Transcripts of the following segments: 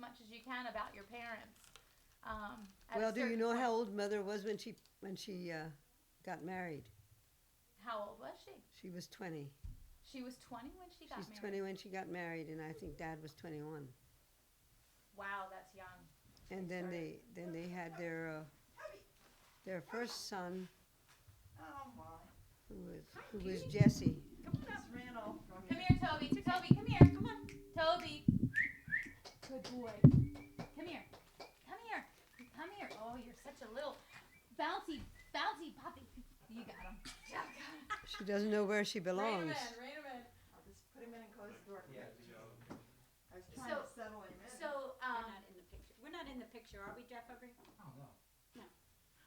much as you can about your parents. Well, do you know how old Mother was when she got married? How old was she? She was 20. She was 20 when she got She's married. 20 when she got married, and I think Dad was 21. Wow, that's young. And then they had their first son, Oh my. who was Jesse. Come on Just ran off from Come you. here, Toby. Toby, come here. Come on. Toby. Good boy. Come here. Come here. Come here. Oh, you're such a little bouncy puppy. You got him. Yeah, got him. She doesn't know where she belongs. Rein him in. I'll just put him in and close the door. Yeah, I was trying to settle him in. So, We're not in the picture. We're not in the picture, are we, Jeff? Aubrey? oh no.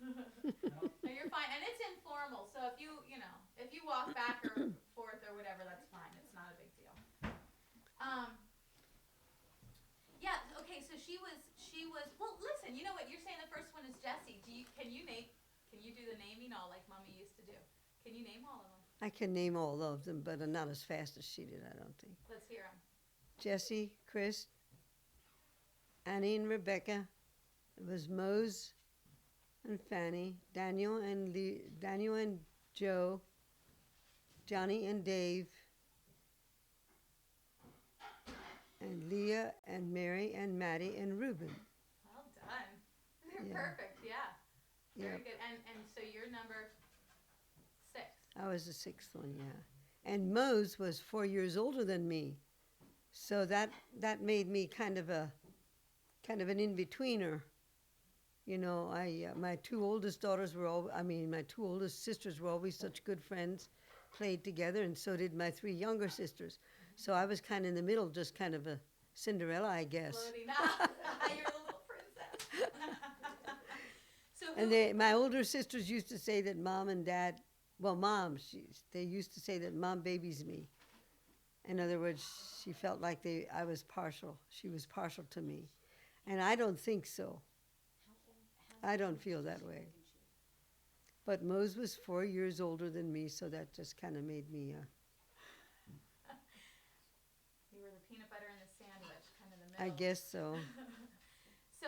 no, you're fine, and it's informal. So if if you walk back or forth or whatever, that's fine. It's not a big deal. Yeah. Okay. So she was. Well, listen. You know what? You're saying the first one is Jessie. Can you do the naming all like Mommy used to do? Can you name all of them? I can name all of them, but not as fast as she did, I don't think. Let's hear them. Jesse, Chris, Annie and Rebecca. It was Mose and Fannie, Daniel and Joe, Johnny and Dave, and Leah and Mary and Maddie and Reuben. Well done. They're Yeah. perfect. Yeah. Very Yep. good. And so you're number 6. I was the sixth one, yeah. And Mose was 4 years older than me, so that made me kind of an in-betweener. You know, my two oldest sisters were always such good friends, played together, and so did my 3 younger sisters. So I was kind of in the middle, just kind of a Cinderella, I guess. Floating up. You're a little princess. So And my older sisters used to say that Mom and Dad, well, they used to say that Mom babies me. In other words, she felt like I was partial. She was partial to me. And I don't think so. I don't feel that way. But Mose was 4 years older than me, so that just kind of made me. You were the peanut butter and the sandwich, kind of the middle. I guess so. So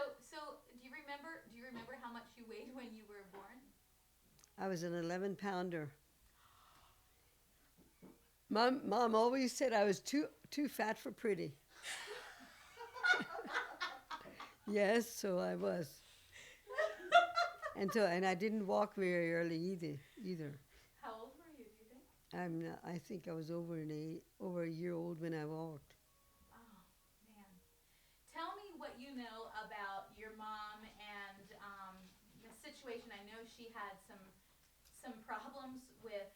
do you remember how much you weighed when you were born? I was an 11-pounder. Mom always said I was too fat for pretty. Yes, so I was. And I didn't walk very early either. How old were you, do you think? I think I was over a year old when I walked. Oh, man. Tell me what you know about your mom and the situation. I know she had some problems with,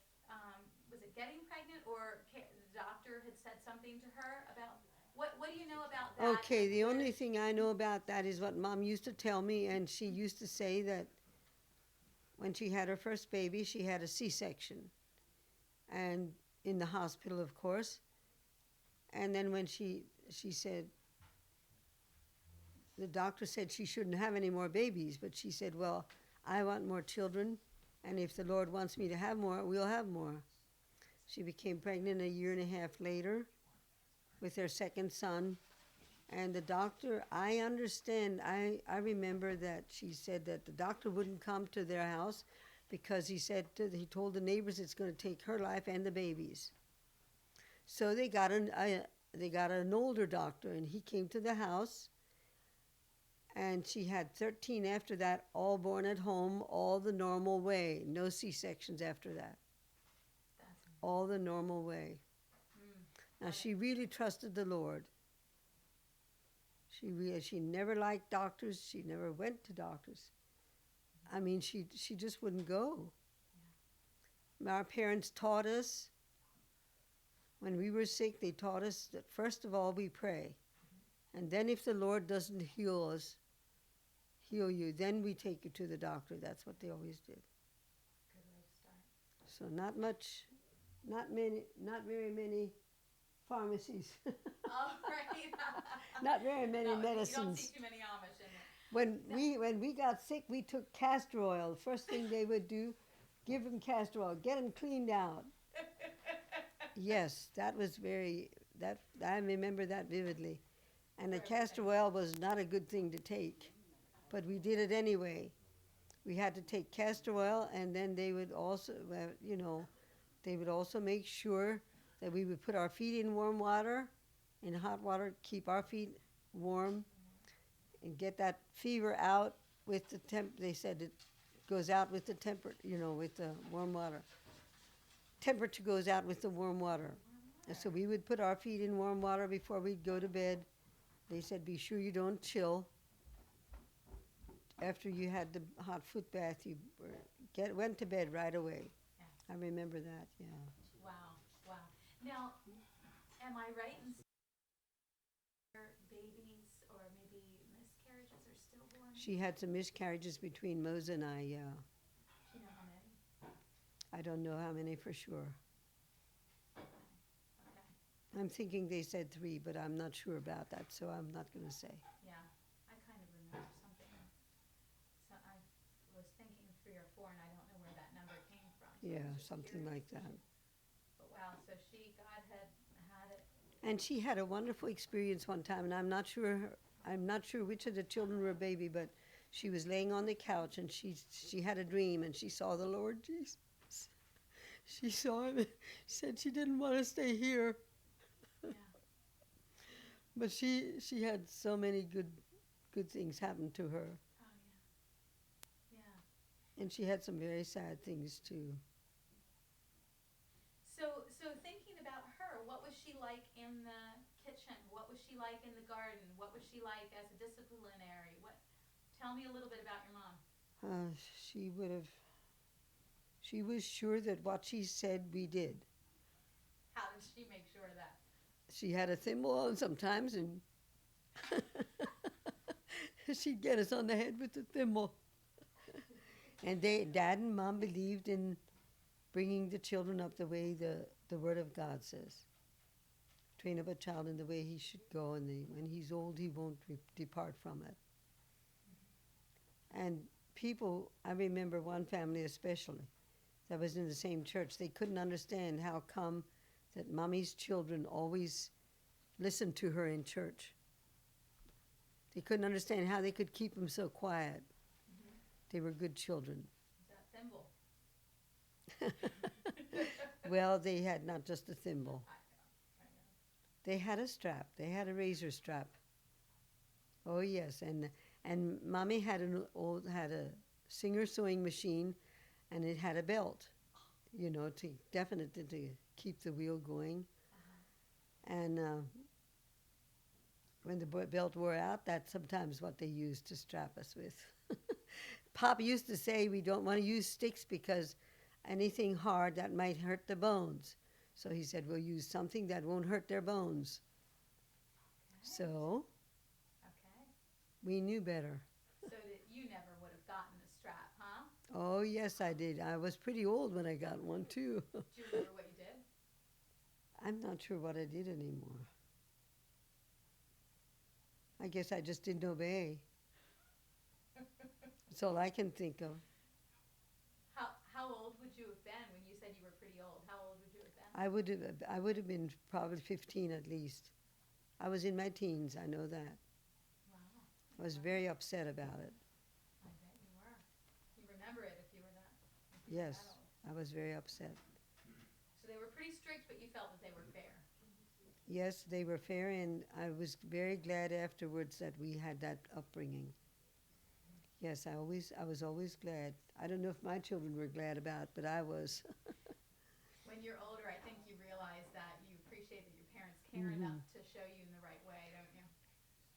was it getting pregnant, or the doctor had said something to her about, what do you know about that? Okay, the only thing I know about that is what Mom used to tell me, and she used to say that when she had her first baby, she had a C-section, and in the hospital, of course. And then when she said, the doctor said she shouldn't have any more babies, but she said, well, I want more children, and if the Lord wants me to have more, we'll have more. She became pregnant a year and a half later with their second son. And the doctor, I understand, I remember that she said that the doctor wouldn't come to their house because he told the neighbors it's going to take her life and the babies. So they got an older doctor, and he came to the house, and she had 13 after that, all born at home, all the normal way. No C-sections after that. All the normal way. Now, she really trusted the Lord. She never liked doctors. She never went to doctors. I mean, she just wouldn't go. Yeah. Our parents taught us, when we were sick, they taught us that first of all we pray. And then if the Lord doesn't heal you, then we take you to the doctor. That's what they always did. Good way to start. So not very many pharmacies. Oh, right. Not very many medicines. You don't see too many Amish in there. When we got sick, we took castor oil. First thing they would do, give them castor oil, get them cleaned out. Yes, that was I remember that vividly. And the For castor everything. oil was not a good thing to take, but we did it anyway. We had to take castor oil, and then they would also, they would also make sure that we would put our feet in warm water, in hot water, keep our feet warm, and get that fever out with the temp. They said it goes out with the with the warm water. Temperature goes out with the warm water. And so we would put our feet in warm water before we'd go to bed. They said, be sure you don't chill. After you had the hot foot bath, you went to bed right away. Yeah. I remember that, yeah. Wow, wow. Now, am I right in saying your babies or maybe miscarriages are stillborn? She had some miscarriages between Mose and I, yeah. Do you know how many? I don't know how many for sure. Okay. I'm thinking they said 3, but I'm not sure about that, so I'm not going to say. Yeah, I kind of remember something. So I was thinking 3 or 4, and I don't know where that number came from. So I Yeah, was just something curious. like that. But wow, so God had it. And she had a wonderful experience one time, and I'm not sure which of the children were a baby, but she was laying on the couch and she had a dream and she saw the Lord Jesus. She saw him and said she didn't want to stay here. Yeah. But she had so many good things happen to her. Oh yeah. Yeah. And she had some very sad things too. So thinking about her, what was she like in the kitchen? What was she like in the garden? What was she like as a disciplinary? Tell me a little bit about your mom. She was sure that what she said we did. How did she make sure of that? She had a thimble on sometimes, and she'd get us on the head with the thimble. And Dad and Mom believed in bringing the children up the way the Word of God says. Train up a child in the way he should go, and when he's old, he won't depart from it. And people, I remember one family especially, that was in the same church. They couldn't understand how come that Mommy's children always listened to her in church. They couldn't understand how they could keep them so quiet. Mm-hmm. They were good children. That thimble. Well, they had not just a thimble. I know. They had a strap. They had a razor strap. Oh yes, and Mommy had a Singer sewing machine, and it had a belt, to keep the wheel going. And when the belt wore out, that's sometimes what they used to strap us with. Pop used to say we don't want to use sticks because anything hard that might hurt the bones. So he said we'll use something that won't hurt their bones. So Okay. we knew better. So that you never would have gotten the strap, huh? Oh yes, I did. I was pretty old when I got one too. Do you remember what you did? I'm not sure what I did anymore. I guess I just didn't obey. That's all I can think of. How old would you have been when you said you were pretty old? How old would you have been? I would have been probably 15 at least. I was in my teens, I know that. Wow. I was very upset about it. I bet you were. You remember it if you were that. Yes, that old. I was very upset. So they were pretty strict, but you felt that they were fair. Yes, they were fair, and I was very glad afterwards that we had that upbringing. Yes, I was always glad. I don't know if my children were glad about it, but I was. When you're older, I think you realize that you appreciate that your parents care enough to show you in the right way, don't you?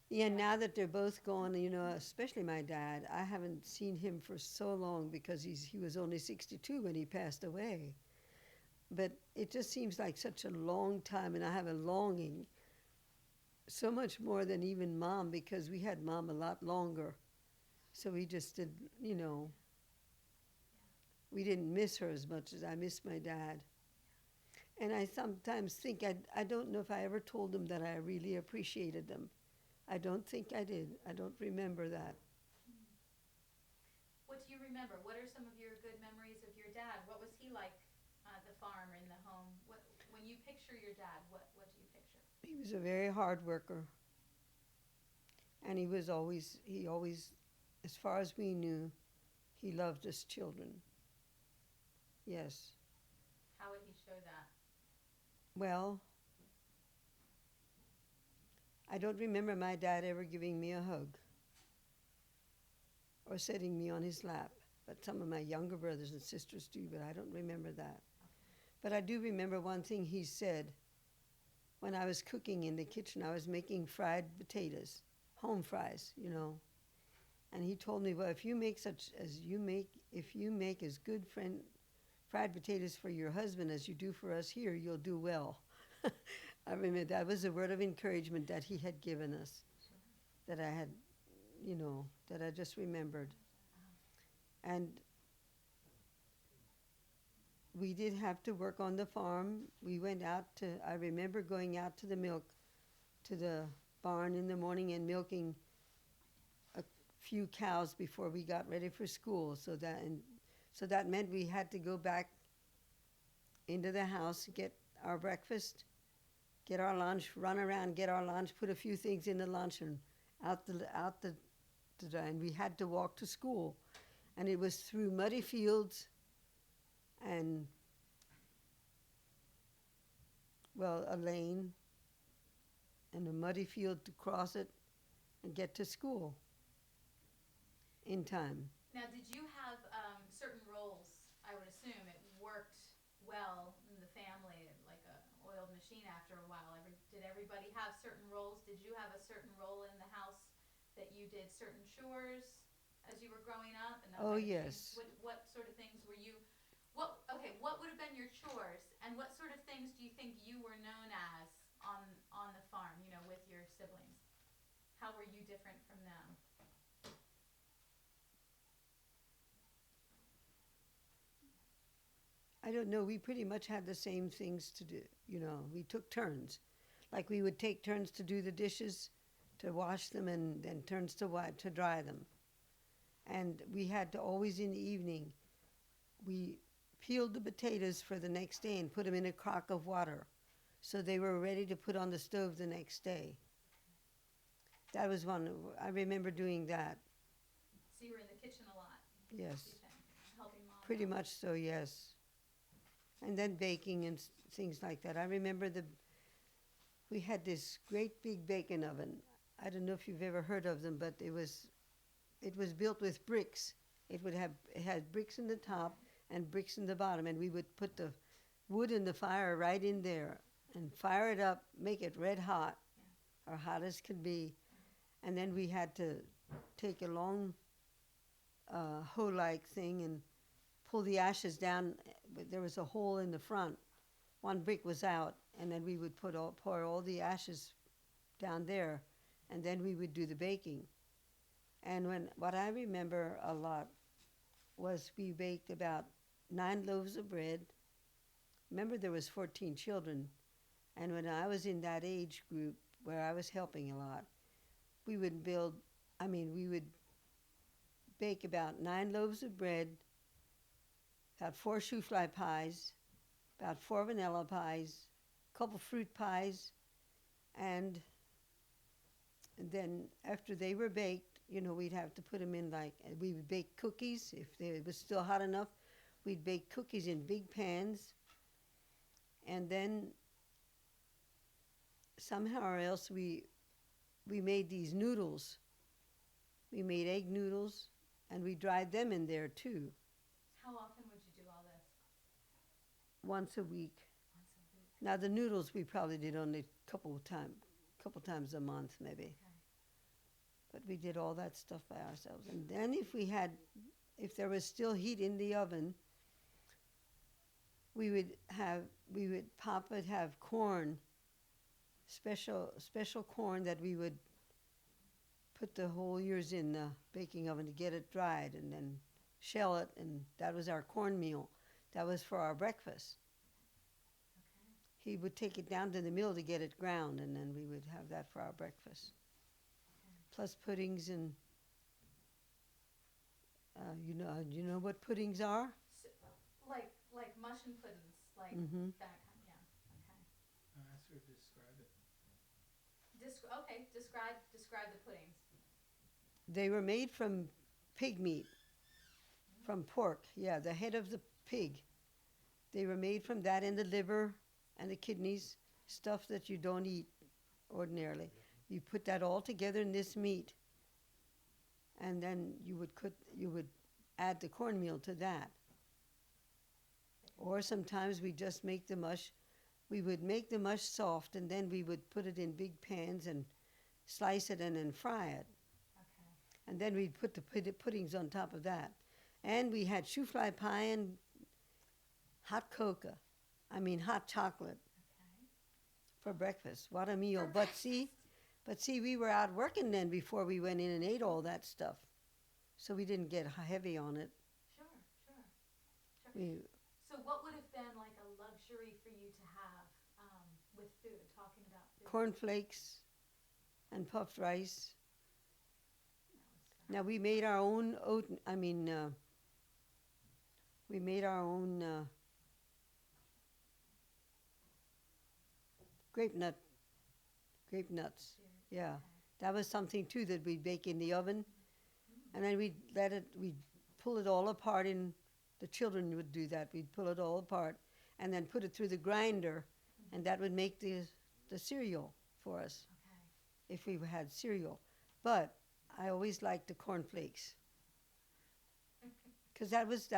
Yeah, now that they're both gone, especially my dad, I haven't seen him for so long because he was only 62 when he passed away. But it just seems like such a long time, and I have a longing, so much more than even Mom, because we had Mom a lot longer. So we just did, we didn't miss her as much as I missed my dad. And I sometimes think, I don't know if I ever told them that I really appreciated them. I don't think I did. I don't remember that. What do you remember? What are some of your good memories of your dad? What was he like at the farm or in the home? When you picture your dad, what do you picture? He was a very hard worker. And he always, as far as we knew, he loved us children. Yes. How would he show that? Well, I don't remember my dad ever giving me a hug or setting me on his lap. But some of my younger brothers and sisters do, but I don't remember that. But I do remember one thing he said when I was cooking in the kitchen. I was making fried potatoes, home fries, you know. And he told me, well, if you make as good fried potatoes for your husband as you do for us here, you'll do well. I remember that was a word of encouragement that he had given us, that I had, you know, that I just remembered. And we did have to work on the farm. We went out to, I remember going out to the barn in the morning and milking a few cows before we got ready for school. So that meant we had to go back into the house, get our breakfast, get our lunch, run around, get our lunch, put a few things in the lunch and and we had to walk to school. And it was through muddy fields and, well, a lane and a muddy field to cross it and get to school in time. Now, did you have certain roles? I would assume it worked well in the family, like a oiled machine after a while. Did everybody have certain roles? Did you have a certain role in the house that you did certain chores as you were growing up? And Oh, yes. What sort of things were you? What would have been your chores, and what sort of things do you think you were known as on the farm? You know, with your siblings, how were you different from them? I don't know. We pretty much had the same things to do. You know, we took turns. Like we would take turns to do the dishes, to wash them, and then turns to dry them. And we had to always in the evening, we peeled the potatoes for the next day and put them in a crock of water so they were ready to put on the stove the next day. That was one, I remember doing that. So you were in the kitchen a lot? Yes. You think, helping mom? Pretty out? much so, yes. And then baking and things like that. I remember we had this great big baking oven. I don't know if you've ever heard of them, but it was built with bricks. It had bricks in the top and bricks in the bottom, and we would put the wood in the fire right in there and fire it up, make it red hot, or hot as could be. And then we had to take a long hoe-like thing and pull the ashes down. There was a hole in the front. One brick was out, and then we would pour all the ashes down there, and then we would do the baking. And what I remember a lot was we baked about 9 loaves of bread. Remember, there was 14 children, and when I was in that age group where I was helping a lot, we would bake about 9 loaves of bread, about 4 shoe-fly pies, about 4 vanilla pies, a couple fruit pies, and then after they were baked, you know, we'd have to put them in we would bake cookies. If it was still hot enough, we'd bake cookies in big pans. And then somehow or else we made these noodles. We made egg noodles, and we dried them in there too. How often would you do all this? Once a week. Once a week. Now the noodles we probably did only a couple times a month maybe. Okay. But we did all that stuff by ourselves. And then if there was still heat in the oven, Pop would have corn, special corn that we would put the whole ears in the baking oven to get it dried, and then shell it, and that was our cornmeal. That was for our breakfast. Okay. He would take it down to the mill to get it ground, and then we would have that for our breakfast. Plus puddings and, you know what puddings are? So, like mush and puddings, like Mm-hmm. that kind. Yeah. Okay. Ask her to describe it. Describe the puddings. They were made from pig meat, from pork. Yeah, the head of the pig. They were made from that and the liver and the kidneys, stuff that you don't eat ordinarily. You put that all together in this meat, and then you would add the cornmeal to that. Or sometimes we just make the mush. We would make the mush soft, and then we would put it in big pans and slice it and then fry it. Okay. And then we'd put the puddings on top of that. And we had shoe-fly pie and hot hot chocolate Okay. for breakfast. What a meal. For But see, we were out working then before we went in and ate all that stuff. So we didn't get heavy on it. Sure. We, So what would have been like a luxury for you to have with food? Talking about food. cornflakes and puffed rice. No, Now we made our own we made our own grape nuts. Cheers. Yeah, Okay. that was something too that we'd bake in the oven, and then we'd pull it all apart. The children would do that. We'd pull it all apart, and then put it through the grinder, and that would make the cereal for us Okay. if we had cereal. But I always liked the cornflakes because that was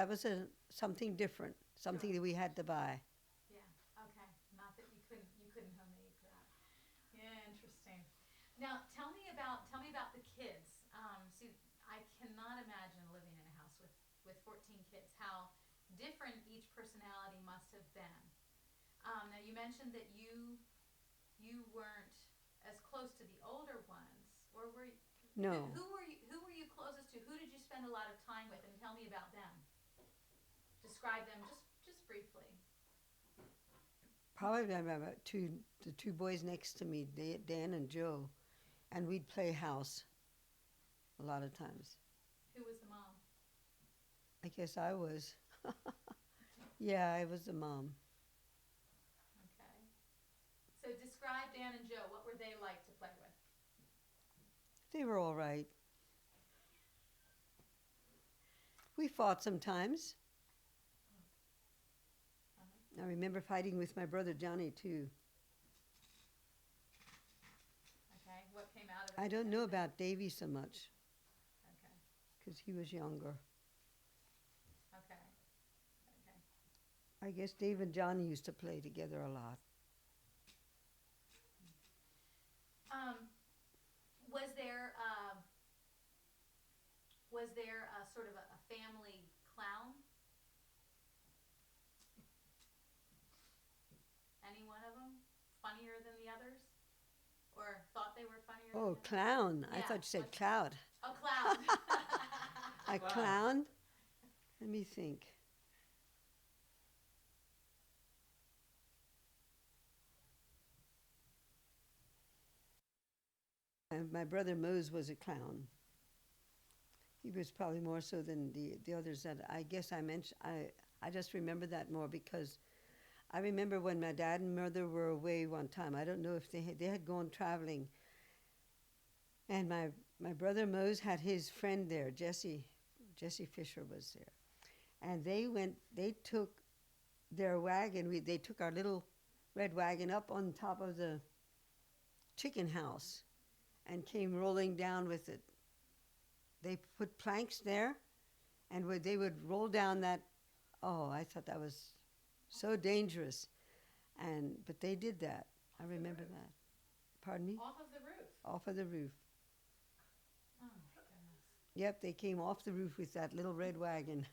something different, something that we had to buy. Yeah. Okay. Not that you couldn't homemade that. Yeah. Interesting. Now tell me about the kids. See, I cannot imagine living in a house with 14 kids. How different each personality must have been. Now you mentioned that you weren't as close to the older ones, or were you? No, Who were you closest to? Who did you spend a lot of time with? And tell me about them. Describe them just briefly. probably I remember the two boys next to me, Dan and Joe, and we'd play house a lot of times. Who was the mom? I guess I was. Yeah, I was the mom. Okay. So describe Dan and Joe. What were they like to play with? They were all right. We fought sometimes. I remember fighting with my brother Johnny too. Okay. What came out of it? I don't know about Davy so much Okay. because he was younger. Okay. Okay. I guess Dave and Johnny used to play together a lot. Was there a sort of a family clown? Any one of them funnier than the others, or thought they were funnier? Oh, than the clown. I Yeah, thought you said what's- cloud. Oh, clown. A clown? Let me think. And my brother Mose was a clown. He was probably more so than the others that I guess I mentioned. I just remember that more because I remember when my dad and mother were away one time. I don't know if they had gone traveling. And my brother Mose had his friend there, Jesse Fisher was there. And they took their wagon, they took our little red wagon up on top of the chicken house and came rolling down with it. They put planks there, and they would roll down that. Oh, I thought that was so dangerous, but they did that. I remember that. Pardon me? Off of the roof. Off of the roof. Oh my goodness. Yep, they came off the roof with that little red wagon.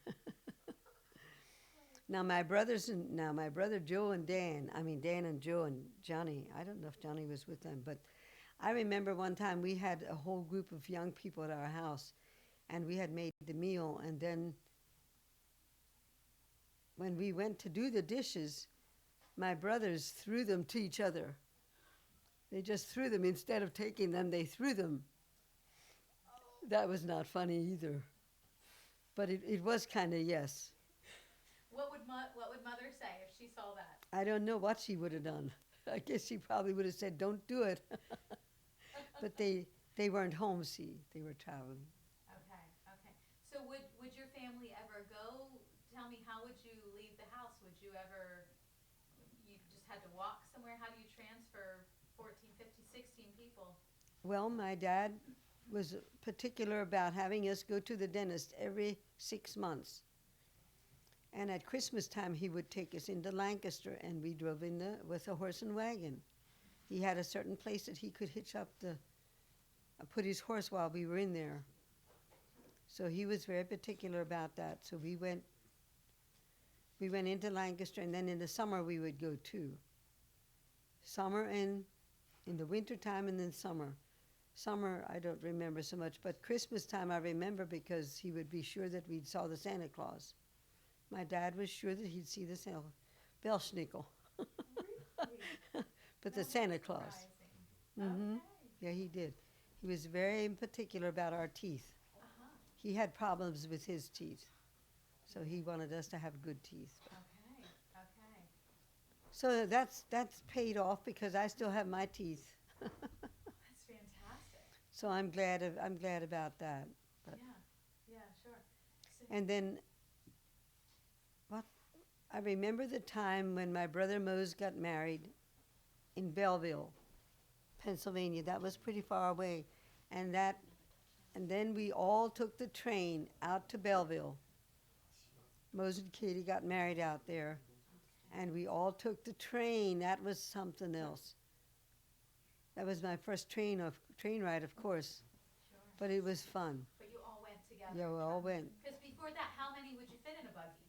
Now my brother Joe and Dan and Joe and Johnny. I don't know if Johnny was with them, but I remember one time we had a whole group of young people at our house, and we had made the meal, and then when we went to do the dishes, my brothers threw them to each other. They just threw them. Instead of taking them, they threw them. That was not funny either. But it was kind of, yes. What would mother say if she saw that? I don't know what she would have done. I guess she probably would have said, "Don't do it." But They weren't home, see. They were traveling. Okay, okay. So would your family ever go? Tell me, how would you leave the house? Would you ever, you just had to walk somewhere? How do you transfer 14, 50, 16 people? Well, my dad was particular about having us go to the dentist every 6 months. And at Christmas time, he would take us into Lancaster, and we drove with a horse and wagon. He had a certain place that he could hitch up put his horse while we were in there. So he was very particular about that. So we went into Lancaster, and then in the summer we would go too. Summer and in the winter time, and then summer. Summer I don't remember so much, but Christmas time I remember because he would be sure that we'd saw the Santa Claus. My dad was sure that he'd see the Belschnickel. But the Santa Claus. Surprising. Hmm. Yeah, he did. He was very particular about our teeth. Uh-huh. He had problems with his teeth, so he wanted us to have good teeth. Okay, okay. So that's paid off because I still have my teeth. That's fantastic. So I'm glad about that. But Yeah, sure. So, and then I remember the time when my brother Mose got married in Belleville, Pennsylvania. That was pretty far away, and then we all took the train out to Belleville. Mose and Katie got married out there, and we all took the train. That was something else. That was my first train ride, of course, sure. but it was fun. But you all went together. Yeah, we all went. Because before that, how many would you fit in a buggy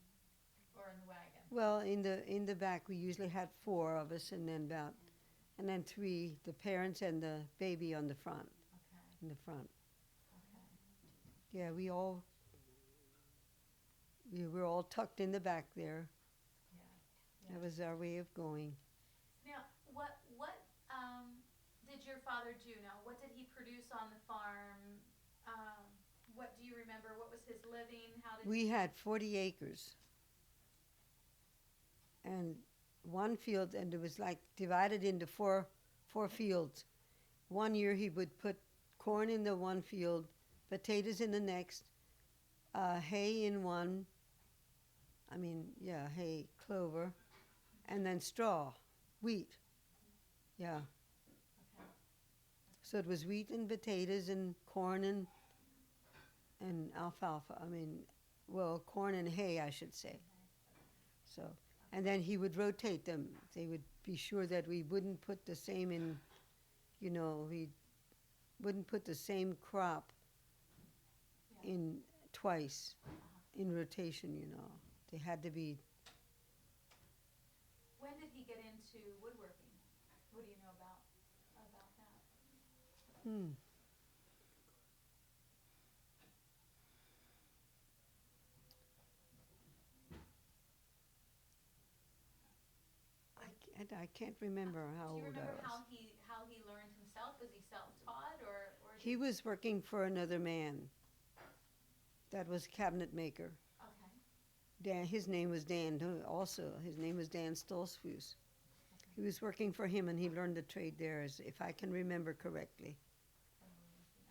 or in the wagon? Well, in the back we usually had 4 of us, and then 3, the parents and the baby on the front. Okay, In the front. okay. Yeah, we were all tucked in the back there. Yeah. That was our way of going. Now, what did your father do now? What did he produce on the farm? What do you remember? What was his living? How did We had 40 acres. And one field, and it was like divided into four fields. One year he would put corn in the one field, potatoes in the next, hay in one, hay, clover, and then straw, wheat. Yeah. Okay. So it was wheat and potatoes and corn and alfalfa. Corn and hay, I should say. So, and then he would rotate them. They would be sure that we wouldn't put the same in, we wouldn't put the same crop Yeah. in twice Uh-huh. in rotation, They had to be. When did he get into woodworking? What do you know about that? I can't remember how Do you old I remember was. how he learned himself? Was he self-taught or He was working for another man. That was cabinet maker. Okay. His name was Dan also. His name was Dan Stolzfus. He was working for him, and he learned the trade there, if I can remember correctly.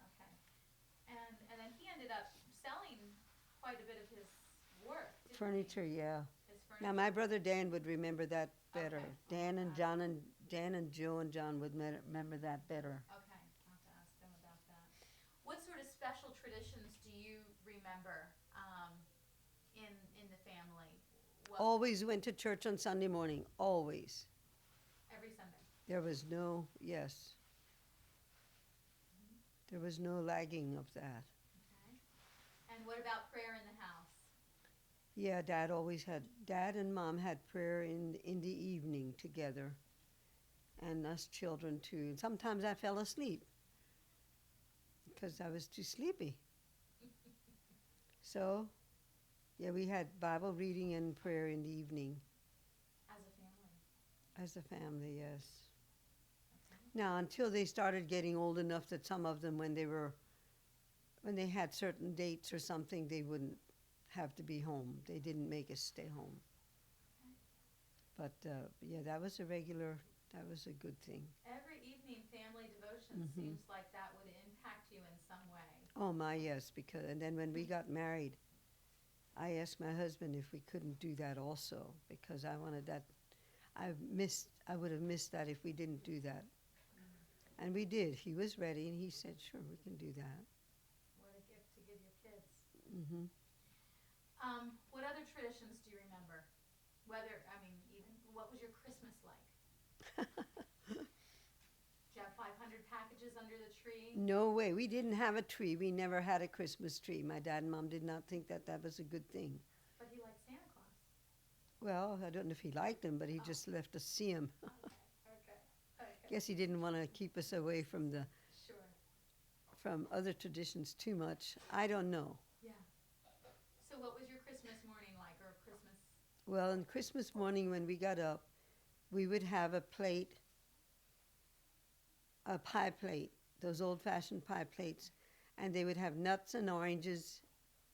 Okay. And then he ended up selling quite a bit of his work. Didn't Furniture, yeah. He? His Now furniture. my brother Dan would remember that better. Okay. Dan and Joe and John would remember that better. Okay. I'll have to ask them about that. What sort of special traditions do you remember in the family? Always went to church on Sunday morning. Always. Every Sunday. There was no There was no lagging of that. Okay. And what about prayer in the house? Yeah, Dad and Mom had prayer in the evening together, and us children too. And sometimes I fell asleep because I was too sleepy. So, yeah, we had Bible reading and prayer in the evening As a family. as a family, yes. Okay. Now, until they started getting old enough that some of them, when they had certain dates or something, they wouldn't have to be home. They didn't make us stay home. But yeah, that was a good thing. Every evening family devotion Mhm. seems like that would impact Oh my, yes, because and then when we got married, I asked my husband if we couldn't do that also because I wanted that. I would have missed that if we didn't do that. And we did. He was ready and he said, sure, we can do that. What a gift to give your kids. Hmm. What other traditions do you remember? Even, what was your Christmas like? Did you have 500 packages under the tree? No way. We didn't have a tree. We never had a Christmas tree. My dad and mom did not think that that was a good thing. But he liked Santa Claus. Well, I don't know if he liked him, but he just left us see him. Okay. Guess he didn't want to keep us away from Sure. other traditions too much. I don't know. Yeah. So what was your Christmas morning like, or Christmas? Well, on Christmas morning when we got up, we would have a plate, a pie plate, those old-fashioned pie plates, and they would have nuts and oranges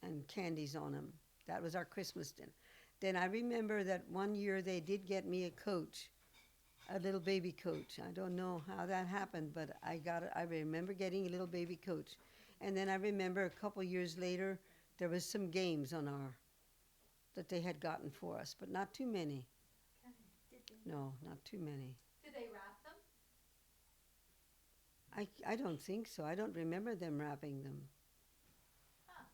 and candies on them. That was our Christmas dinner. Then I remember that one year they did get me a coach, a little baby coach. I don't know how that happened, but I got it. I remember getting a little baby coach. And then I remember a couple years later, there was some games that they had gotten for us, but not too many. No, not too many. Did they wrap them? I don't think so. I don't remember them wrapping them. Huh.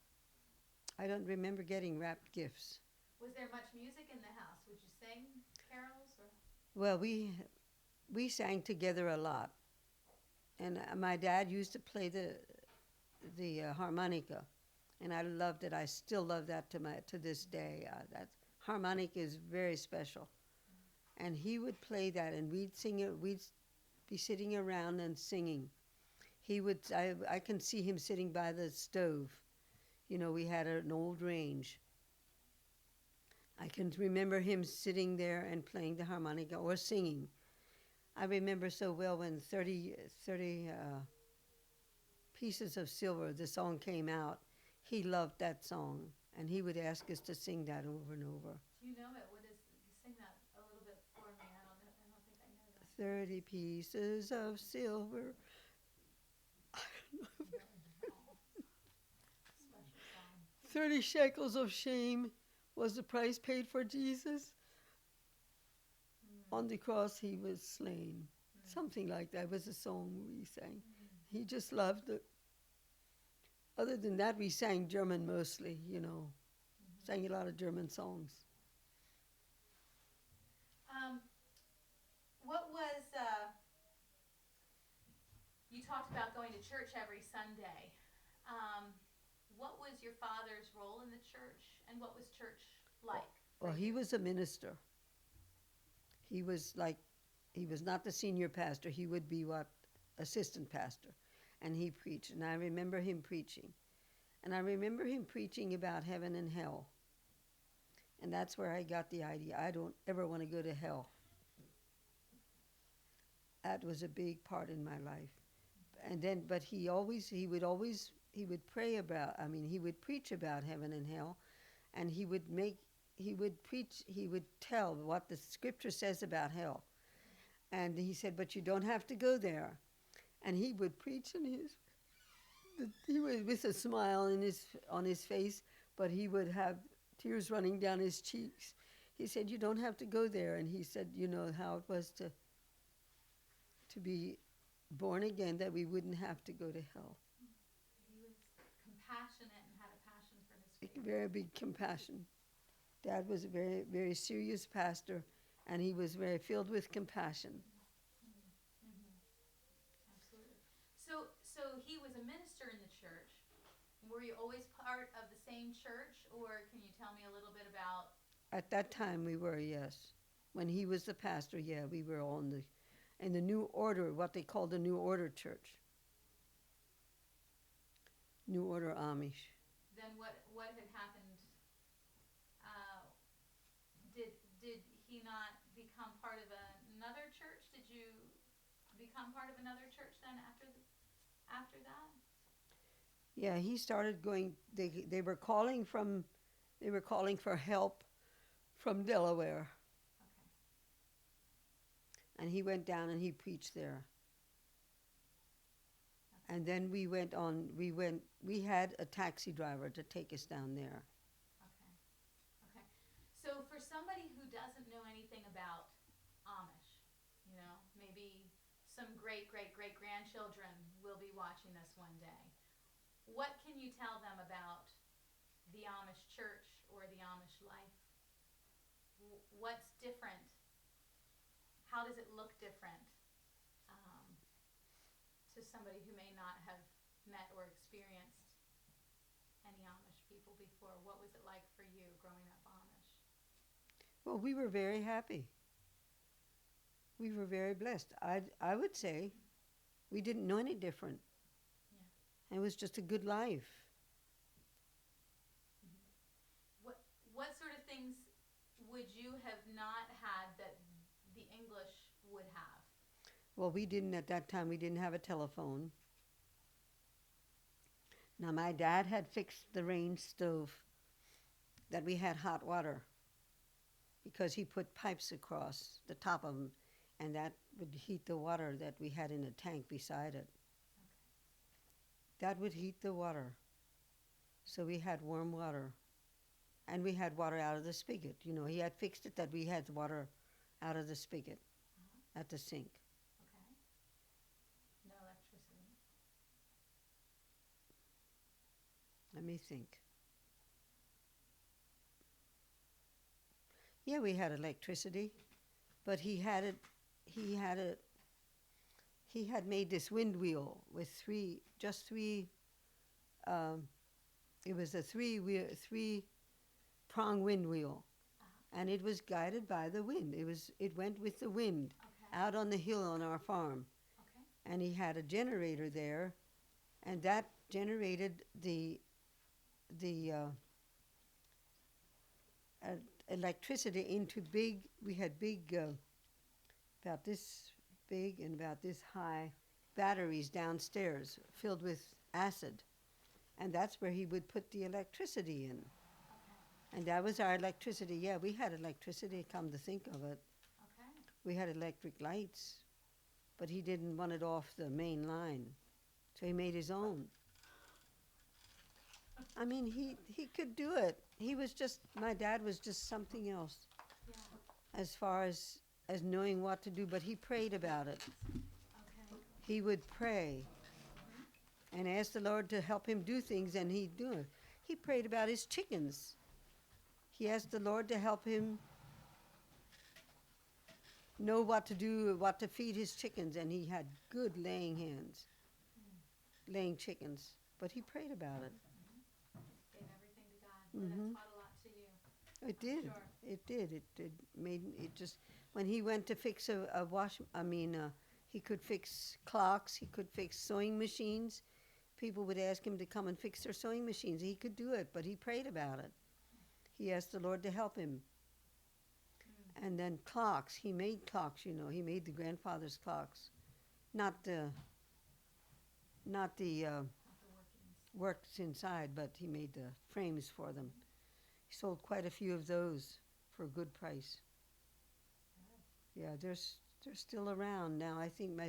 I don't remember getting wrapped gifts. Was there much music in the house? Would you sing carols? Or? Well, we sang together a lot, and my dad used to play the harmonica, and I loved it. I still love that to this day. That harmonica is very special, and he would play that, and we'd sing it. We'd be sitting around and singing. He would. I can see him sitting by the stove. You know, we had an old range. I can remember him sitting there and playing the harmonica or singing. I remember so well when 30 Pieces of Silver, the song came out. He loved that song, and he would ask us to sing that over and over. Do you know it? What is? You sing that a little bit for me. I don't think I know that. 30 pieces of silver. Special song. 30 shekels of shame was the price paid for Jesus. On the cross he was slain. Something like that was a song we sang. He just loved it. Other than that, we sang German mostly, you know. Sang a lot of German songs. What was, you talked about going to church every Sunday. What was your father's role in the church, and what was church like? Well, he was a minister. He was not the senior pastor. He would be assistant pastor. And he preached. And I remember him preaching. And I remember him preaching about heaven and hell. And that's where I got the idea. I don't ever want to go to hell. That was a big part in my life. And then, but he would pray about, he would preach about heaven and hell. And he would tell what the scripture says about hell. And he said, but you don't have to go there. And he would preach, and he was with a smile on his face, but he would have tears running down his cheeks. He said, you don't have to go there. And he said, you know, how it was to be born again, that we wouldn't have to go to hell. He was compassionate and had a passion for his faith. Very big compassion. Dad was a very, very serious pastor, and he was very filled with compassion. Absolutely. So he was a minister in the church. Were you always part of the same church, or can you tell me a little bit about? At that time we were, yes. When he was the pastor, yeah, we were all in the New Order, what they called the New Order Church. New Order Amish. Then what had happened? Did he not become part of another church? Did you become part of another church then after that? Yeah, he started going. They were calling for help from Delaware. Okay. And he went down and he preached there. And then we went we had a taxi driver to take us down there. Okay. Okay. So for somebody who doesn't know anything about Amish, you know, maybe some great great great grandchildren will be watching this one day. What can you tell them about the Amish church or the Amish life? What's different? How does it look different to somebody who may not have met or experienced any Amish people before? What was it like for you growing up Amish? Well, we were very happy. We were very blessed. I would say we didn't know any different. Yeah. It was just a good life. What sort of things would you have not had that the English would have? Well, we didn't at that time. We didn't have a telephone. Now, my dad had fixed the range stove that we had hot water because he put pipes across the top of them, and that would heat the water that we had in a tank beside it. Okay. That would heat the water. So we had warm water. And we had water out of the spigot. You know, he had fixed it that we had water out of the spigot at the sink. Okay. No electricity. Let me think. Yeah, we had electricity, but he had made this wind wheel with three. It was a three prong wind wheel, and it was guided by the wind. It went with the wind Okay. out on the hill on our farm, Okay. and he had a generator there, and that generated the electricity into big. We had big, about this big and about this high, batteries downstairs filled with acid, and that's where he would put the electricity in. And that was our electricity. Yeah, we had electricity, come to think of it. Okay. We had electric lights, but he didn't want it off the main line, so he made his own. I mean, he could do it. My dad was just something else Yeah. as far as knowing what to do, but he prayed about it. Okay. He would pray and ask the Lord to help him do things, and he'd do it. He prayed about his chickens. He asked the Lord to help him know what to do, what to feed his chickens, and he had good laying hands, laying chickens. But he prayed about it. Gave everything to God. Well, that taught a lot to you. It did. Sure. It did. It made it just. When he went to fix he could fix clocks. He could fix sewing machines. People would ask him to come and fix their sewing machines. He could do it, but he prayed about it. He asked the Lord to help him. And then clocks. He made clocks. You know, he made the grandfather's clocks, not the Not the workings. works inside, but he made the frames for them. He sold quite a few of those for a good price. Yeah, they're still around now. I think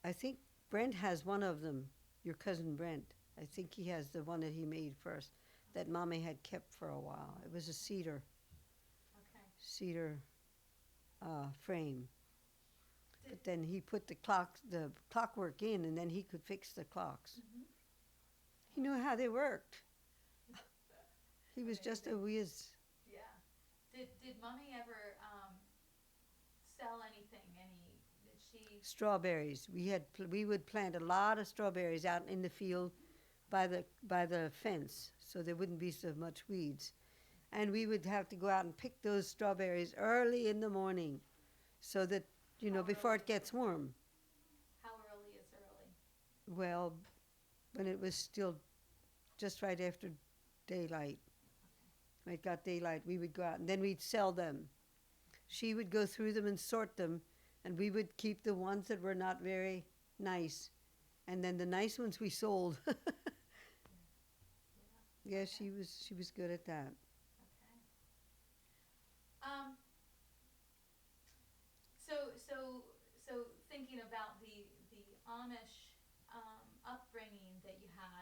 I think Brent has one of them. Your cousin Brent. I think he has the one that he made first, that Mommy had kept for a while. It was a cedar Okay. frame. But then he put the clockwork in, and then he could fix the clocks. He knew how they worked. He was just a whiz. Yeah. Did Mommy ever sell anything? Did she? Strawberries. We would plant a lot of strawberries out in the field by the fence, so there wouldn't be so much weeds. And we would have to go out and pick those strawberries early in the morning, so that before it gets warm. How early is early? Well, when it was still just right after daylight. When it got daylight, we would go out, and then we'd sell them. She would go through them and sort them, and we would keep the ones that were not very nice, and then the nice ones we sold. Yeah, she was good at that. Okay. So thinking about the Amish upbringing that you had,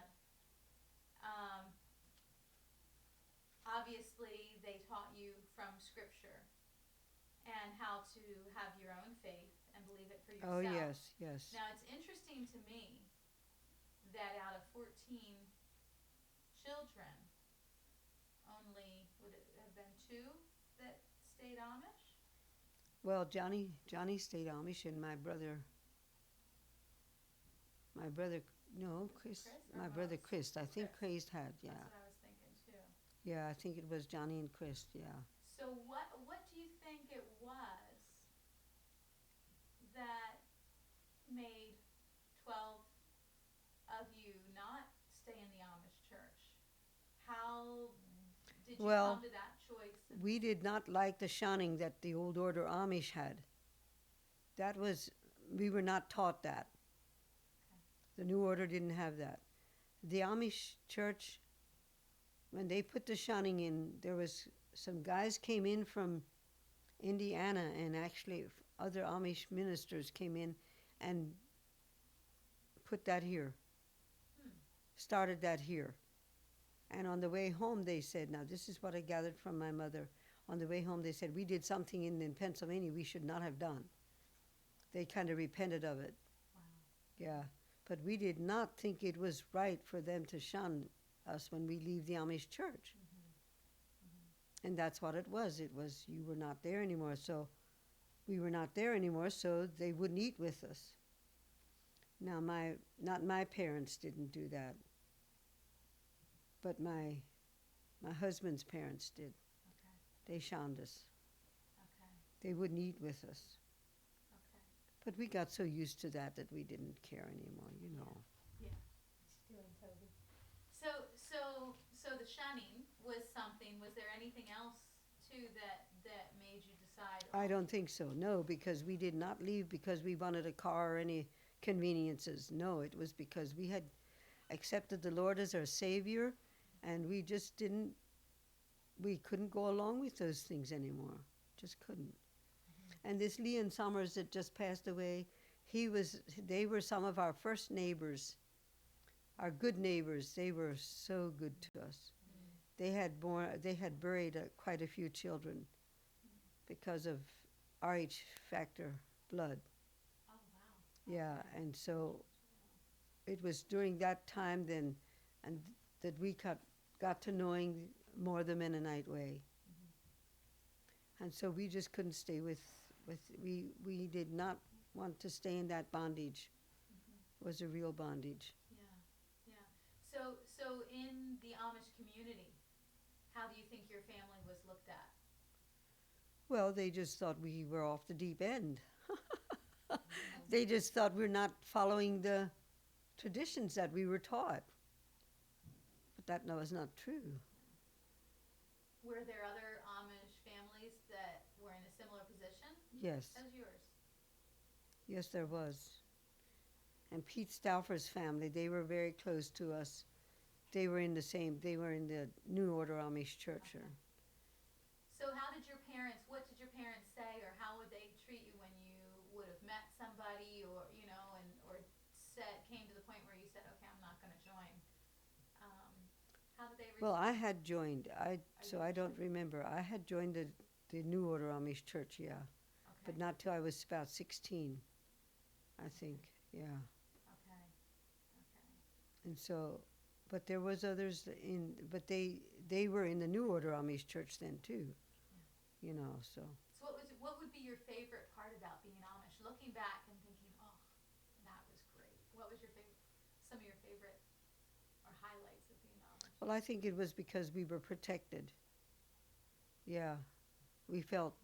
obviously they taught you from Scripture and how to have your own faith and believe it for yourself. Oh, yes, yes. Now, it's interesting to me that out of 14 children, only, would it have been 2 that stayed Amish? Well, Johnny stayed Amish, and no, Chris, Chris or my brother Rose? Chris. I think Chris. Chris had, yeah. That's what I was thinking too. Yeah, I think it was Johnny and Chris, yeah. So what do you think it was that made 12 of you not stay in the Amish church? How did you Well, come to that choice? We did not like the shunning that the old order Amish had. We were not taught that. The new order didn't have that. The Amish church, when they put the shunning in, there was some guys came in from Indiana, and actually other Amish ministers came in and put that here, started that here. And on the way home, they said, now this is what I gathered from my mother. On the way home, they said, we did something in Pennsylvania we should not have done. They kind of repented of it. Wow. Yeah. But we did not think it was right for them to shun us when we leave the Amish church. And that's what it was. It was, you were not there anymore. So we were not there anymore, so they wouldn't eat with us. Now, not my parents didn't do that. But my husband's parents did. Okay. They shunned us. Okay. They wouldn't eat with us. Okay. But we got so used to that we didn't care anymore, you know. Yeah. Doing Toby. So the shunning was something. Was there anything else too that made you decide? I don't think so, no, because we did not leave because we wanted a car or any conveniences. No, it was because we had accepted the Lord as our Savior, and we just we couldn't go along with those things anymore. Just couldn't. And this Leon Summers that just passed away, they were some of our first neighbors, our good neighbors. They were so good to us. They had buried quite a few children because of Rh factor blood. Oh wow. Yeah, and so it was during that time then, and that we got to knowing more the Mennonite way. And so we just couldn't stay we did not want to stay in that bondage. It was a real bondage. Yeah. So in the Amish community, how do you think your family was looked at? Well, they just thought we were off the deep end. They just thought we're not following the traditions that we were taught. But that was not true. Were there other Amish families that were in a similar position Yes. as yours? Yes, there was. And Pete Stauffer's family, they were very close to us. They were in the New Order Amish Church. Okay. So what did your parents say, or how would they treat you when you would have met somebody, or, or came to the point where you said, okay, I'm not going to join? How did they respond? Well, I had joined. I don't remember. I had joined the New Order Amish Church, yeah. Okay. But not till I was about 16, I think, yeah. Okay. And so, but there was others but they were in the New Order Amish Church then too, so. So what would be your favorite part about being Amish? Looking back and thinking, oh, that was great. What was some of your favorite or highlights of being Amish? Well, I think it was because we were protected. Yeah, we felt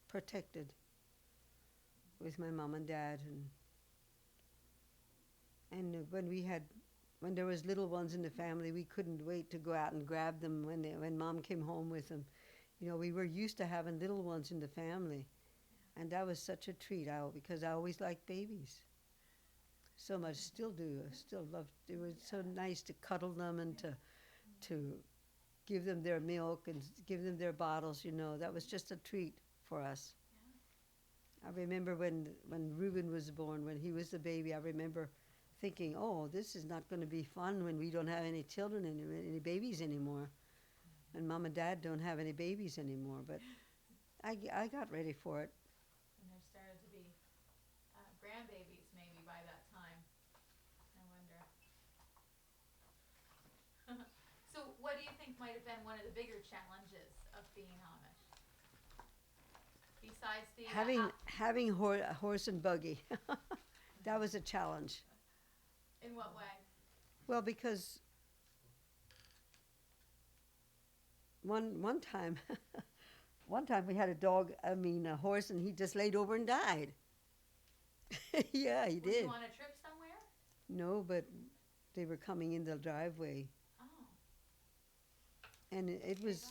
protected with my mom and dad, and when there was little ones in the family, we couldn't wait to go out and grab them when mom came home with them. We were used to having little ones in the family, and that was such a treat. Because I always liked babies so much, still do. I still love. It was so nice to cuddle them and to give them their milk and give them their bottles. That was just a treat for us. I remember when Reuben was born, when he was the baby, I remember thinking, oh, this is not going to be fun when we don't have any children, any babies anymore. and Mom and Dad don't have any babies anymore, but I got ready for it. And there started to be grandbabies maybe by that time. I wonder. So what do you think might have been one of the bigger challenges of being Amish? Besides the Having a horse and buggy, that was a challenge. in what way? Well, because one time, one time we had a horse, and he just laid over and died. Yeah, he Were did. you on a trip somewhere? No, but they were coming in the driveway, Oh. and it was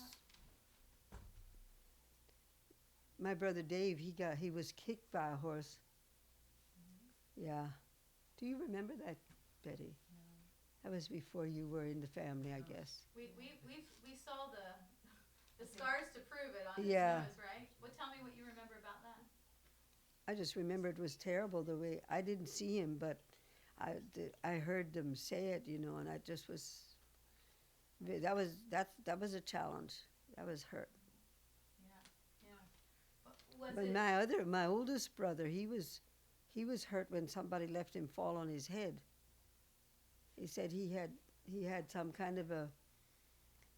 my brother Dave. He was kicked by a horse. Yeah. Do you remember that, Betty? That was before you were in the family, I guess. We saw the scars to prove it on his Yeah. nose, right? Well, tell me what you remember about that. I just remember it was terrible the way I didn't see him, but I heard them say it, and I just was. That was a challenge. That was hurt. Yeah, yeah. But my oldest brother, he was hurt when somebody left him fall on his head. He said he had some kind of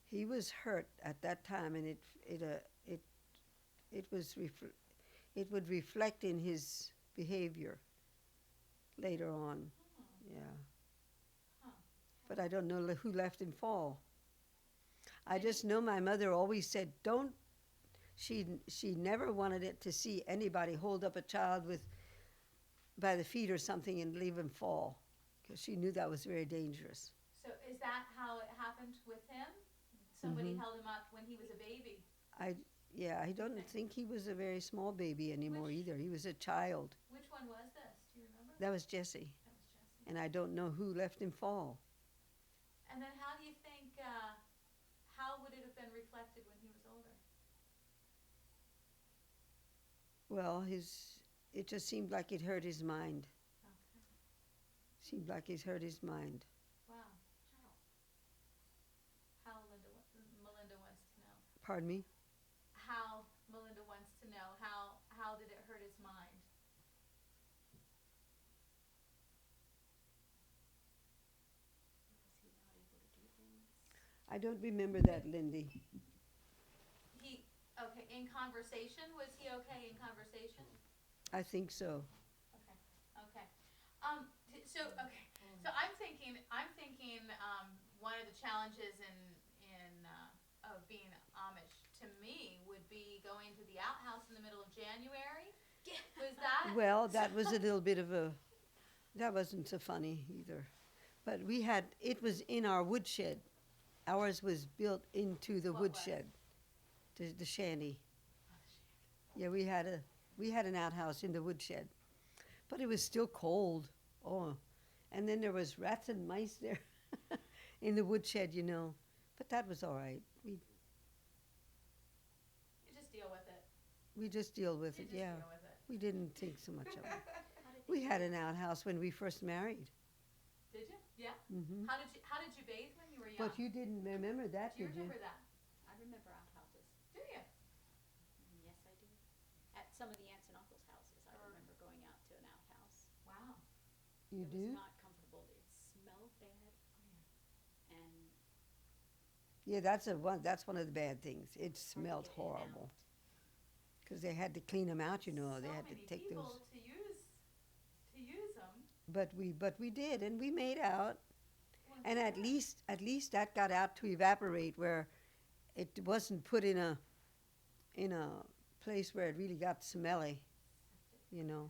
he was hurt at that time, and it would reflect in his behavior later on. Yeah. Huh. But I don't know who left him fall. I just know my mother always said, don't. She never wanted it to see anybody hold up a child by the feet or something and leave him fall, because she knew that was very dangerous. So is that how it happened with him? Somebody Mhm. held him up when he was a baby. I don't think he was a very small baby anymore either. He was a child. Which one was this? Do you remember? That was Jesse, That was Jesse. and I don't know who left him fall. And then how do you think, how would it have been reflected when he was older? Well, it just seemed like it hurt his mind. Okay. Seemed like it hurt his mind. Wow. How Melinda wants to know. Pardon me? How Melinda wants to know. How did it hurt his mind? Was he not able to do things? I don't remember that, Lindy. Okay, in conversation, was he okay in conversation? I think so. Okay. So I'm thinking, one of the challenges of being Amish to me would be going to the outhouse in the middle of January. Was that? Well, that was a little bit of that wasn't so funny either. But it was in our woodshed. Ours was built into the What was? woodshed, the shanty. Yeah, we had an outhouse in the woodshed, but it was still cold. Oh, and then there was rats and mice there in the woodshed, But that was all right. You just deal with it. We just deal with You it. just Yeah, deal with it. we didn't think so much of it. How did We had an outhouse when we first married. Did you? Yeah. Hmm. How did you bathe when you were young? But you didn't remember that, Do you did you? remember that? I remember outhouses. Do you? Yes, I do. At some of the aunts and uncles' houses, I remember going out to an outhouse. Wow. You It do? was not comfortable. It smelled bad. And Yeah, that's one of the bad things. It hard to smelled get in and horrible out. because they had to clean them out. They had to So take many those. people to use them. But we did, and we made out. Well, And at good. least that got out to evaporate, where it wasn't put in a place where it really got smelly. Now,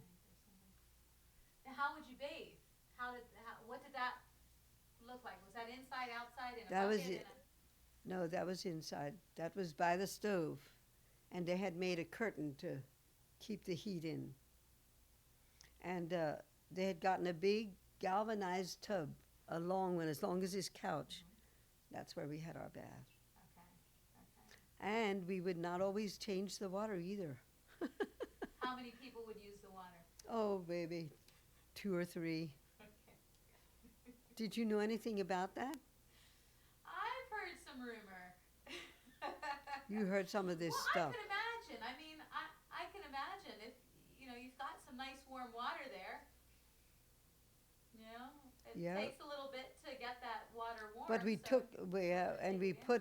how would you bathe? What did that look like? Was that inside, outside, in a That was bucket? it. No, that was inside. That was by the stove, and they had made a curtain to keep the heat in. And they had gotten a big galvanized tub, a long one, as long as his couch. That's where we had our bath. Okay. And we would not always change the water either. How many people would use the water? Oh, baby, 2 or 3. Okay. Did you know anything about that? I've heard some rumor. You heard some of this Well, stuff. I can imagine. I mean, I can imagine if, you've got some nice warm water there. It Yeah. takes a little bit to get that water warm. But we so took we and we Yeah.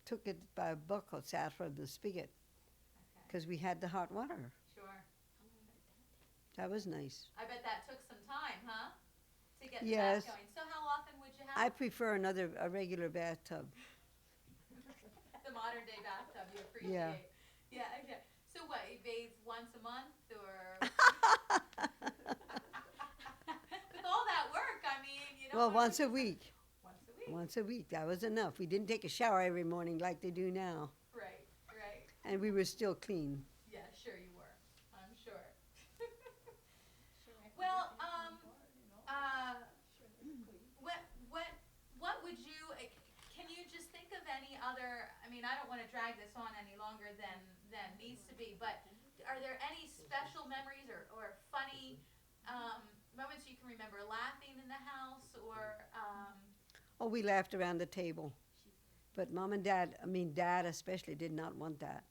took it by a bucket out from the spigot Okay, because we had the hot water. sure. How long did that take? That was nice. I bet that took some time, huh? To get Yes. that going. So how often would you I have prefer a regular bathtub. the modern day bathtub? You appreciate. Yeah. Yeah. Okay. So what? You bathe once a month, or with all that work? I mean, Well, once a week. Once a week. Once a week. That was enough. We didn't take a shower every morning like they do now, Right. Right. and we were still clean. Yeah. Sure you were. I'm sure. Sure, I Well, forget that part, what would you? Can you just think of any other? I mean, I don't want to drag this on any longer than needs to be. But are there any special memories or funny moments you can remember laughing in the house or? Oh, we laughed around the table, but Mom and Dad, Dad especially, did not want that.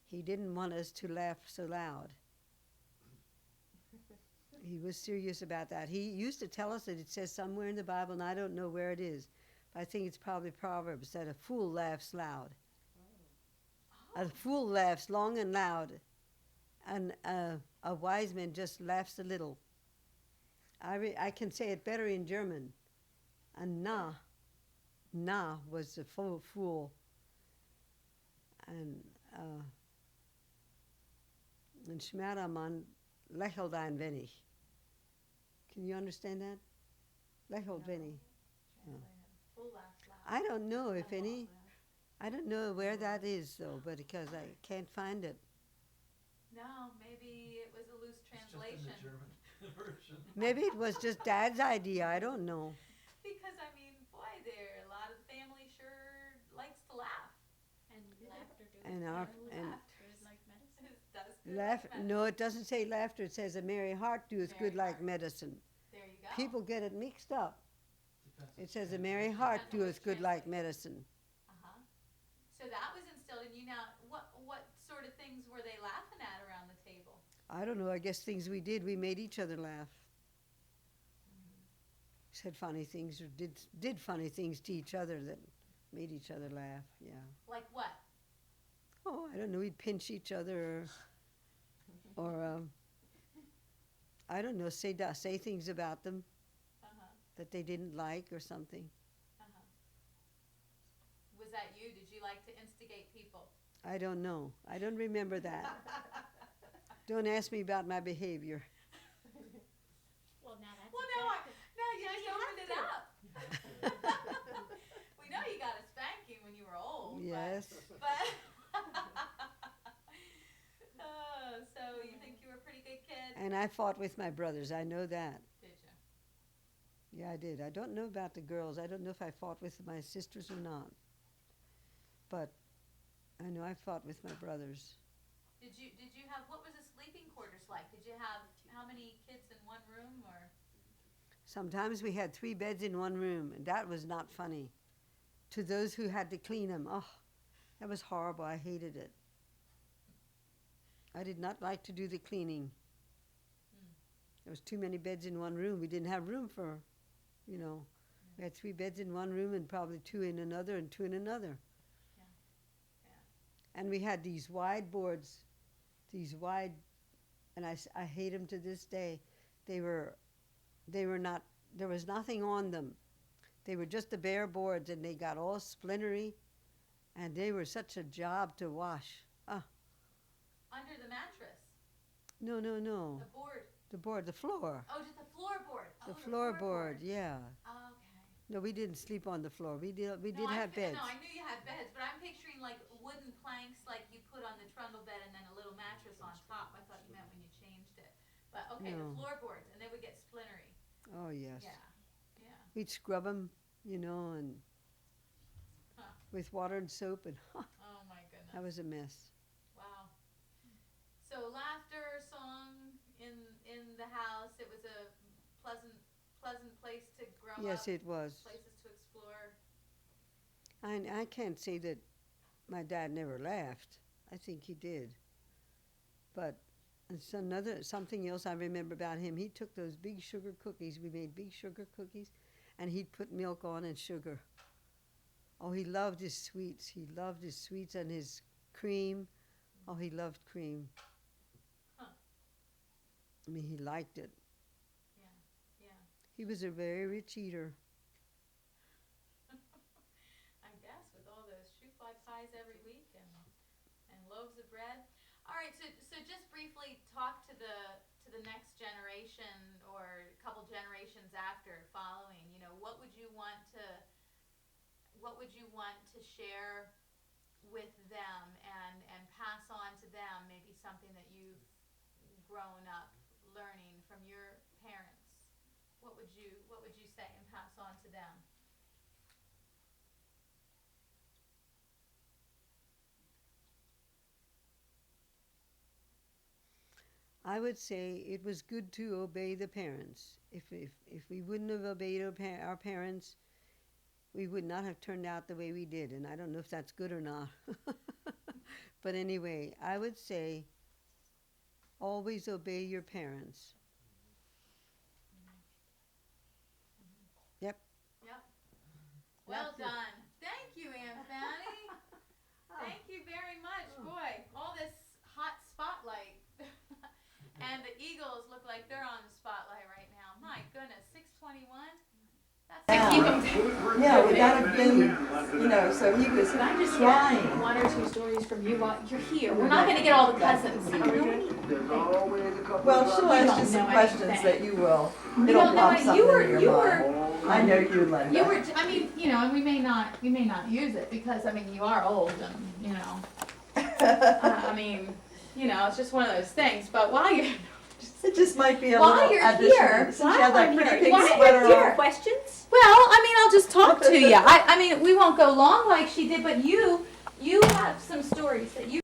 He didn't want us to laugh so loud. He was serious about that. He used to tell us that it says somewhere in the Bible, and I don't know where it is, but I think it's probably Proverbs, that a fool laughs loud. A fool laughs long and loud, and a wise man just laughs a little. I can say it better in German. And na was the fool, and Schmerdermann lächelt ein wenig. Can you understand that? Lächelt wenig. Full laughs loud. I don't know if I love any. that. I don't know where that is though, but because I can't find it. No, maybe it was a loose It's just in translation. the German version. Maybe it was just Dad's idea. I don't know. Because I mean, boy, there a lot of the family sure likes to laugh. And laughter does And our and laughter is like medicine. It does good laugh. like medicine. No, it doesn't say laughter. It says a merry heart doeth good Merry like heart. medicine. There you go. People get it mixed up. Depends It on says a the merry translation. heart Depends on doeth which good like translation. medicine. Uh-huh. So that was instilled in you. Now, what sort of things were they laughing at around the table? I don't know. I guess things we did, we made each other laugh. Said funny things or did funny things to each other that made each other laugh. Yeah. Like what? Oh, I don't know. We'd pinch each other, or I don't know. Say things about them Uh-huh. that they didn't like or something. Uh-huh. Was that you? Did you like to instigate people? I don't know. I don't remember that. Don't ask me about my behavior. Well, now that's Well, exactly. now you Now just you opened it have up. We know you got a spanking when you were old. Yes. But so you think you were a pretty good kid? And I fought with my brothers. I know that. Did you? Yeah, I did. I don't know about the girls. I don't know if I fought with my sisters or not. But I know I fought with my brothers. Did you have, what was the sleeping quarters like? Did you have how many kids in one room or? Sometimes we had 3 beds in one room, and that was not funny. To those who had to clean them, oh, that was horrible. I hated it. I did not like to do the cleaning. There was too many beds in one room. We didn't have room for, we had 3 beds in one room and probably 2 in another and 2 in another. And we had these wide boards, and I hate them to this day. They were not, there was nothing on them. They were just the bare boards, and they got all splintery, and they were such a job to wash. Under the mattress? No. The board? The board, the floor. Oh, just the floorboard? The Oh, floorboard, yeah. Okay. No, we didn't sleep on the floor. We did No, have beds. No, I knew you had beds, but I'm picturing like wooden planks like you put on the trundle bed and then a little mattress on top. I thought you meant when you changed it. But okay, No. the floorboards, and they would get splintery. Oh, yes. Yeah, yeah. We'd scrub them, and Huh. with water and soap, and Oh my goodness. that was a mess. Wow. So laughter, song in the house. It was a pleasant place to grow Yes, up. it was. Places to explore. I can't say that my dad never laughed. I think he did. But it's something else I remember about him. He took those big sugar cookies. We made big sugar cookies, and he'd put milk on and sugar. Oh, he loved his sweets. He loved his sweets and his cream. Oh, he loved cream. Huh. I mean, he liked it. Yeah. He was a very rich eater. I guess with all those shoe fly pies every week and loaves of bread. All right, so just briefly talk to the next generation or a couple generations after following. You know, what would you want to share with them and pass on to them? Maybe something that you've grown up learning from your parents. What would you say and pass on to them? I would say it was good to obey the parents. If we wouldn't have obeyed our parents, we would not have turned out the way we did. And I don't know if that's good or not. But anyway, I would say always obey your parents. Yep. Well That's it. done. Thank you, Aunt Fannie. Thank you very much. Boy, all this hot spotlight. And the Eagles look like they're on the spotlight right now. My goodness, 621? That's Yeah, would that have been, so he was Can I just trying. get one or two stories from you while you're here? We're not gonna get all the cousins. Well, she'll You ask don't you some know questions anything. that you will, You it'll don't know pop any- something you were- in your you mind. I know you, Linda. You were, I mean, and we may not use it because, I mean, you are old and, I mean, it's just one of those things, but while you're, It just might be a While little you're addition. here, Since while you have that I'm pretty here, pink while you're sweater here. on. Questions? well, I mean, I'll just talk to you. I mean, we won't go long like she did, but you have some stories that you